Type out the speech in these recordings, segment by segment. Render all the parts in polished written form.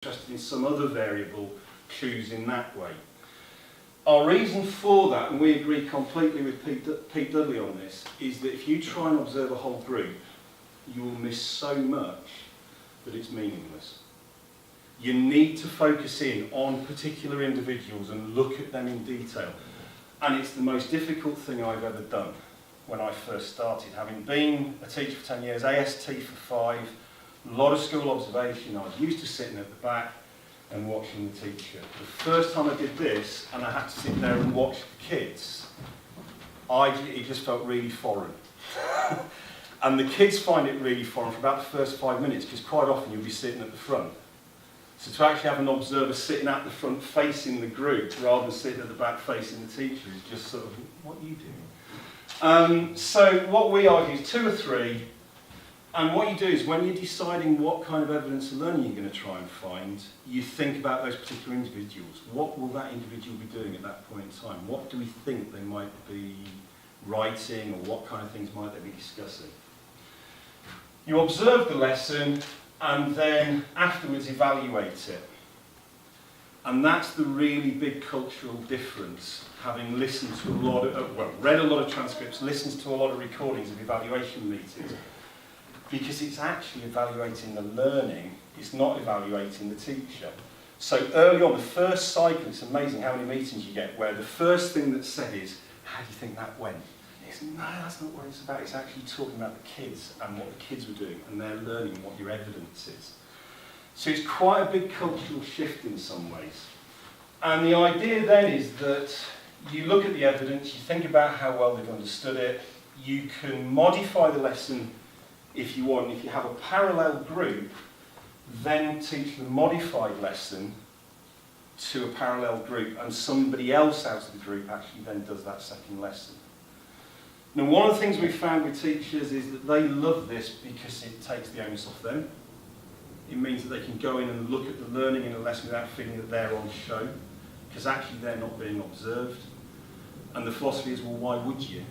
interested in some other variable, choosing that way. Our reason for that, and we agree completely with Pete Dudley on this, is that if you try and observe a whole group, you will miss so much that it's meaningless. You need to focus in on particular individuals and look at them in detail. And it's the most difficult thing I've ever done when I first started. Having been a teacher for 10 years, AST for 5, a lot of school observation, I was used to sitting at the back and watching the teacher. The first time I did this, and I had to sit there and watch the kids, it just felt really foreign. And the kids find it really foreign for about the first 5 minutes, because quite often you'll be sitting at the front. So to actually have an observer sitting at the front facing the group, rather than sitting at the back facing the teacher, is just sort of, what are you doing? So what we argue is 2 or 3, and what you do is when you're deciding what kind of evidence of learning you're going to try and find, you think about those particular individuals. What will that individual be doing at that point in time? What do we think they might be writing, or what kind of things might they be discussing? You observe the lesson, and then afterwards evaluate it. And that's the really big cultural difference, having listened to a lot of, read a lot of transcripts, listened to a lot of recordings of evaluation meetings. Because it's actually evaluating the learning, it's not evaluating the teacher. So early on, the first cycle, it's amazing how many meetings you get where the first thing that's said is, how do you think that went? It's, no, that's not what it's about. It's actually talking about the kids and what the kids were doing and their learning, what your evidence is. So it's quite a big cultural shift in some ways. And the idea then is that you look at the evidence, you think about how well they've understood it, you can modify the lesson if you want. If you have a parallel group, then teach the modified lesson to a parallel group, and somebody else out of the group actually then does that second lesson. Now, one of the things we found with teachers is that they love this because it takes the onus off them. It means that they can go in and look at the learning in a lesson without feeling that they're on show, because actually they're not being observed. And the philosophy is, well, why would you?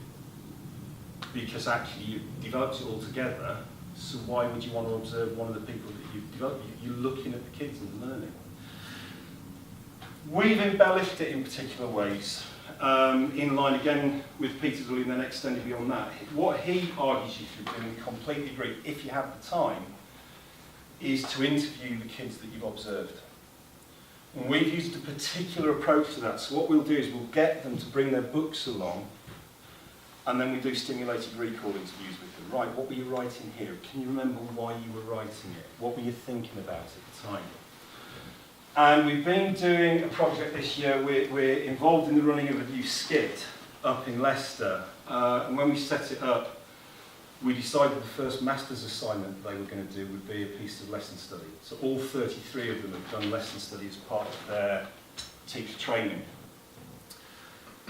Because actually you've developed it all together, so why would you want to observe one of the people that you've developed? You're looking at the kids and learning. We've embellished it in particular ways, in line again with Peter Dudley and then extended beyond that. What he argues you should do, and we completely agree, if you have the time, is to interview the kids that you've observed. And we've used a particular approach to that. So what we'll do is we'll get them to bring their books along, and then we do stimulated recall interviews with them. Right, what were you writing here? Can you remember why you were writing it? What were you thinking about at the time? And we've been doing a project this year. We're involved in the running of a new skit up in Leicester. And when we set it up, we decided the first master's assignment they were going to do would be a piece of lesson study. So all 33 of them have done lesson study as part of their teacher training.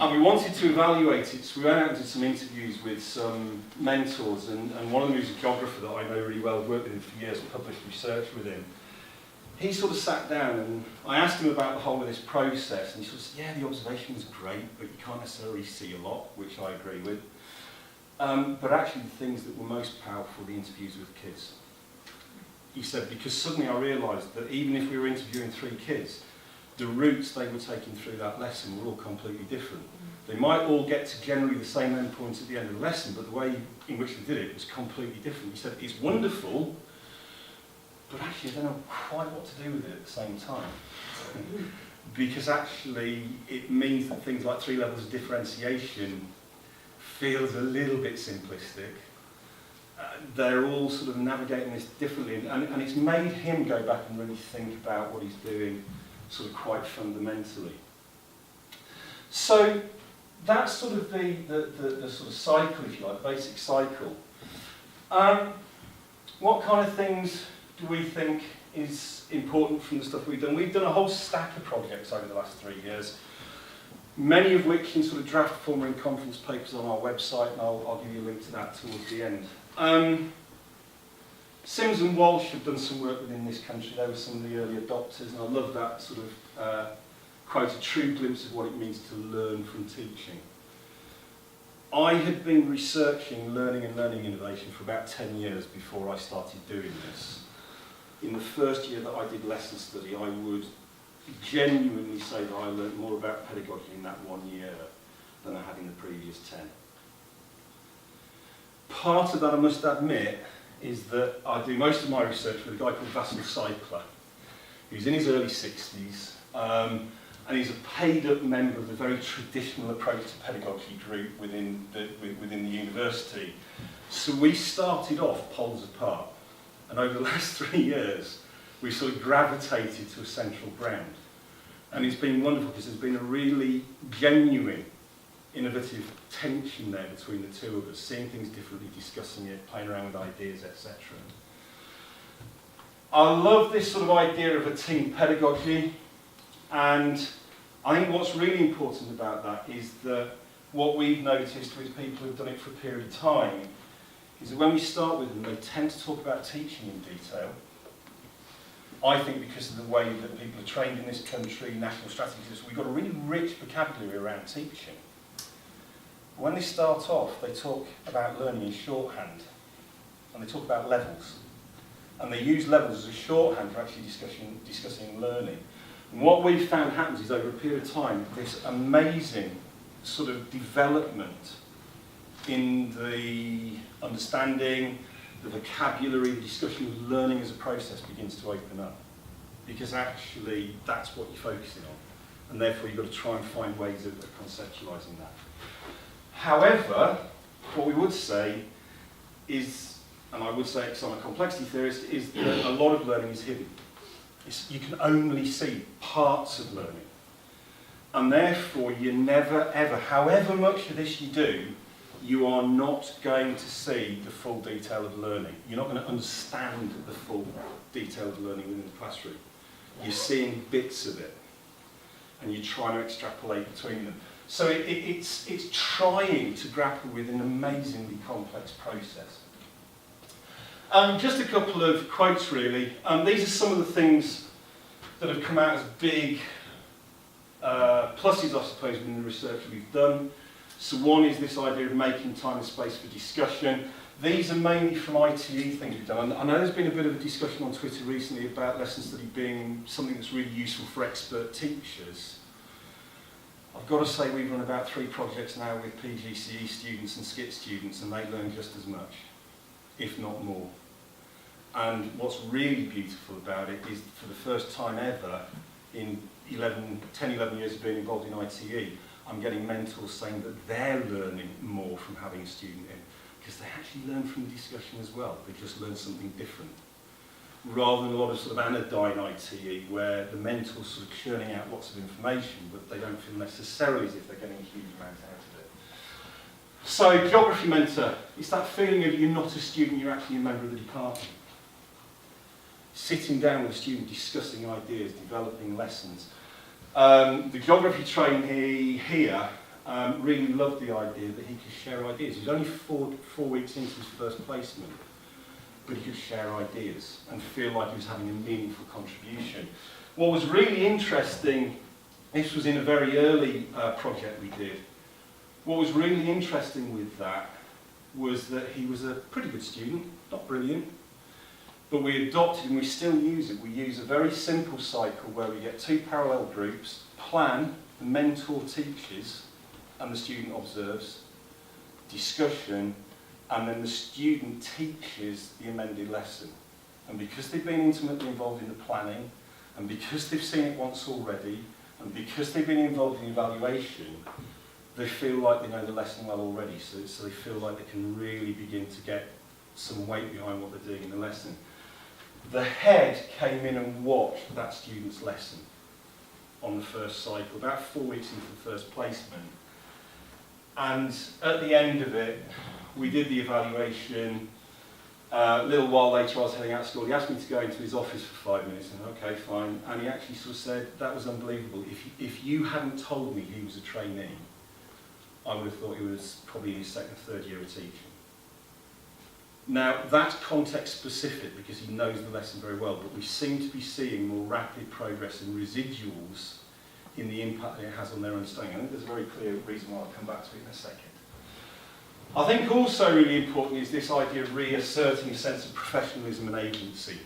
And we wanted to evaluate it, so we went out and did some interviews with some mentors, and one of them who's a geographer that I know really well, I've worked with him for years, published research with him. He sort of sat down and I asked him about the whole of this process, and he sort of said, yeah, the observation was great, but you can't necessarily see a lot, which I agree with. But actually the things that were most powerful were the interviews with kids. He said, because suddenly I realised that even if we were interviewing 3 kids, the routes they were taking through that lesson were all completely different. They might all get to generally the same endpoint at the end of the lesson, but the way in which they did it was completely different. He said, it's wonderful, but actually I don't know quite what to do with it at the same time. Because actually it means that things like 3 levels of differentiation feels a little bit simplistic. They're all sort of navigating this differently, and it's made him go back and really think about what he's doing sort of quite fundamentally. So that's sort of the sort of cycle, if you like, basic cycle. What kind of things do we think is important from the stuff we've done? We've done a whole stack of projects over the last 3 years, many of which in sort of draft form or in conference papers on our website, and I'll give you a link to that towards the end. Sims and Walsh have done some work within this country. They were some of the early adopters, and I love that sort of quite a true glimpse of what it means to learn from teaching. I had been researching learning and learning innovation for about 10 years before I started doing this. in the first year that I did lesson study, I would genuinely say that I learned more about pedagogy in that 1 year than I had in the previous 10. Part of that, I must admit, is that I do most of my research with a guy called Vasil Seipler, who's in his early 60s, and he's a paid-up member of the very traditional approach to pedagogy group within the university. So we started off poles apart, and over the last 3 years, we sort of gravitated to a central ground. And it's been wonderful because there's been a really genuine, innovative tension there between the two of us, seeing things differently, discussing it, playing around with ideas, etc. I love this sort of idea of a team pedagogy, and I think what's really important about that is that what we've noticed with people who've done it for a period of time is that when we start with them, they tend to talk about teaching in detail. I think because of the way that people are trained in this country, national strategies, we've got a really rich vocabulary around teaching. When they start off, they talk about learning in shorthand, and they talk about levels. And they use levels as a shorthand for actually discussing learning. And what we've found happens is over a period of time, this amazing sort of development in the understanding, the vocabulary, the discussion of learning as a process begins to open up. Because actually, that's what you're focusing on. And therefore, you've got to try and find ways of conceptualising that. However, what we would say is, and I would say because I'm a complexity theorist, is that a lot of learning is hidden. You can only see parts of learning. And therefore, you never ever, however much of this you do, you are not going to see the full detail of learning. You're not going to understand the full detail of learning within the classroom. You're seeing bits of it, and you're trying to extrapolate between them. So it's trying to grapple with an amazingly complex process. Just a couple of quotes, really. These are some of the things that have come out as big pluses, I suppose, in the research we've done. So one is this idea of making time and space for discussion. These are mainly from ITE things we've done. I know there's been a bit of a discussion on Twitter recently about lesson study being something that's really useful for expert teachers. I've got to say we've run about 3 projects now with PGCE students and SCIT students, and they learn just as much, if not more. And what's really beautiful about it is, for the first time ever, in 10, 11 years of being involved in ITE, I'm getting mentors saying that they're learning more from having a student in, because they actually learn from the discussion as well. They just learn something different. Rather than a lot of sort of anodyne ITE, where the mentor's sort of churning out lots of information, but they don't feel necessarily as if they're getting a huge amount out of it. So, geography mentor, it's that feeling of you're not a student, you're actually a member of the department. Sitting down with a student, discussing ideas, developing lessons. The geography trainee here really loved the idea that he could share ideas. He was only four weeks into his first placement, but he could share ideas and feel like he was having a meaningful contribution. What was really interesting, this was in a very early project we did, what was really interesting with that was that he was a pretty good student, not brilliant, but we adopted, and we still use it, we use a very simple cycle where we get 2 parallel groups, plan, the mentor teaches, and the student observes, discussion, and then the student teaches the amended lesson. And because they've been intimately involved in the planning, and because they've seen it once already, and because they've been involved in evaluation, they feel like they know the lesson well already, so they feel like they can really begin to get some weight behind what they're doing in the lesson. The head came in and watched that student's lesson on the first cycle, about 4 weeks into the first placement. And at the end of it, we did the evaluation. A little while later, I was heading out of school. He asked me to go into his office for 5 minutes, and okay, fine. And he actually sort of said, that was unbelievable. If you hadn't told me he was a trainee, I would have thought he was probably in his 2nd or 3rd year of teaching. Now, that's context specific because he knows the lesson very well, but we seem to be seeing more rapid progress and residuals in the impact that it has on their understanding. I think there's a very clear reason why I'll come back to it in a second. I think also really important is this idea of reasserting a sense of professionalism and agency.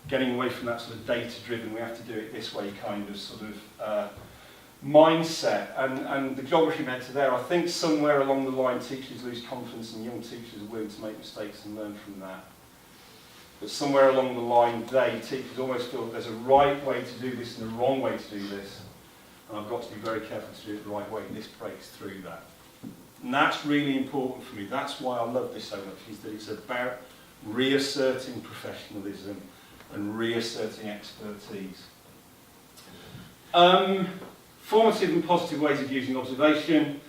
getting away from that sort of data-driven, we have to do it this way kind of sort of mindset. And the geography mentor there, I think somewhere along the line teachers lose confidence and young teachers are willing to make mistakes and learn from that. But somewhere along the line, teachers almost feel there's a right way to do this and a wrong way to do this. And I've got to be very careful to do it the right way, and this breaks through that. And that's really important for me. That's why I love this so much, is that it's about reasserting professionalism and reasserting expertise. Formative and positive ways of using observation.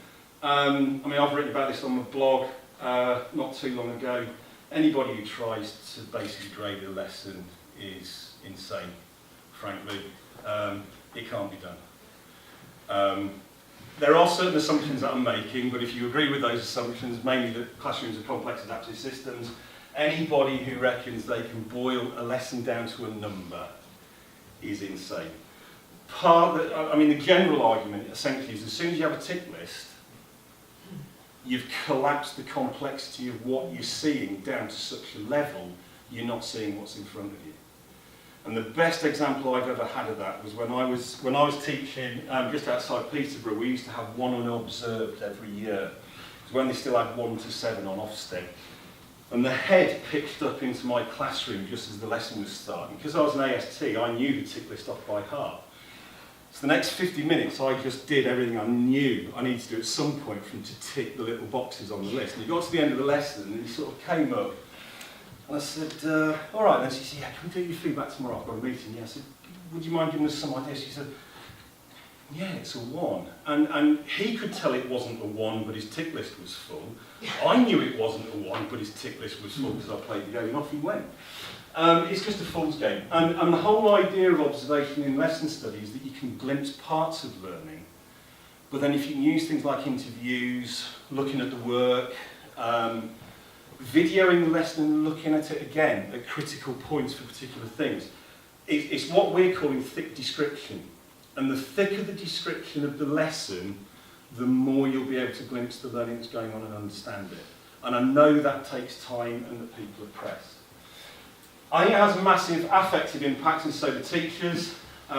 I mean, I've written about this on my blog not too long ago. Anybody who tries to basically grade a lesson is insane, frankly. It can't be done. There are certain assumptions that I'm making, but if you agree with those assumptions, mainly that classrooms are complex adaptive systems, anybody who reckons they can boil a lesson down to a number is insane. The general argument essentially is as soon as you have a tick list, you've collapsed the complexity of what you're seeing down to such a level, you're not seeing what's in front of you. And the best example I've ever had of that was when I was teaching just outside Peterborough. We used to have one unobserved every year. It was when they still had 1 to 7 on Ofsted. And the head pitched up into my classroom just as the lesson was starting. Because I was an AST, I knew the tick list off by heart. So the next 50 minutes, I just did everything I knew I needed to do at some point for him to tick the little boxes on the list. And he got to the end of the lesson and he sort of came up. And I said, all right, then. She said, yeah, can we do your feedback tomorrow? I've got a meeting. Yeah. I said, would you mind giving us some ideas? She said, yeah, it's a 1. And he could tell it wasn't a 1, but his tick list was full. I knew it wasn't a 1, but his tick list was full because I played the game, and off he went. It's just a fool's game. And the whole idea of observation in lesson study is that you can glimpse parts of learning, but then if you can use things like interviews, looking at the work, videoing the lesson and looking at it again at critical points for particular things. It's what we're calling thick description. And the thicker the description of the lesson, the more you'll be able to glimpse the learning that's going on and understand it. And I know that takes time and that people are pressed. I think it has a massive affective impact, and so do teachers.